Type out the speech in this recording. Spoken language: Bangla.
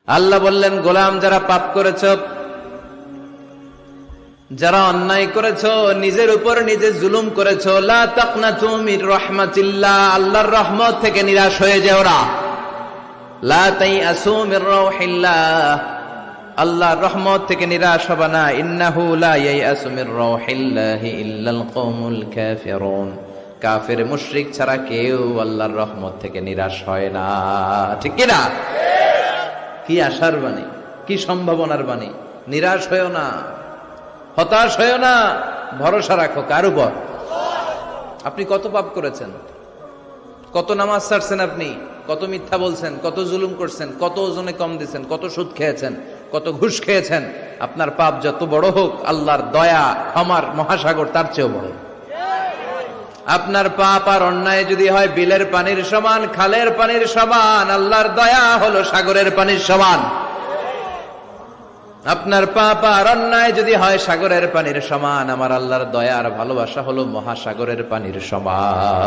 আল্লাহ বললেন, গোলাম যারা পাপ করেছ, যারা অন্যায় করেছো, নিজের উপর নিজে জুলুম করেছো, লা তাকনাতু মির রাহমাতিল্লাহ, আল্লাহর রহমত থেকে নিরাশ হয়ে যেও না। লা তাইআসু মির রাউহিল্লাহ, আল্লাহর রহমত থেকে নিরাশ হবে না। ইন্নাহু লা ইয়াইআসু মির রাউহিল্লাহি ইল্লাল কওমুল কাফিরুন, কাফের মুশরিক ছাড়া কেউ আল্লাহর রহমত থেকে নিরাশ হয় না। ঠিক কি না? কি আশার বাণী, কি সম্ভাবনার বাণী। নিরাশ হয়েও না, হতাশ হয়েও না, ভরসা রাখো কার উপর? আপনি কত পাপ করেছেন, কত নামাজ ছাড়ছেন, আপনি কত মিথ্যা বলছেন, কত জুলুম করছেন, কত ওজনে কম দিয়েছেন, কত সুদ খেয়েছেন, কত ঘুষ খেয়েছেন। আপনার পাপ যত বড় হোক, আল্লাহর দয়া ক্ষমার মহাসাগর তার চেয়েও বড়। আপনার পাপ আর অন্যায় যদি হয় বিলের পানির সমান, খালের পানির সমান, আল্লাহর দয়া হলো সাগরের পানির সমান। আপনার পাপ আর অন্যায় যদি হয় সাগরের পানির সমান, আমার আল্লাহর দয়া আর ভালোবাসা হলো মহাসাগরের পানির সমান।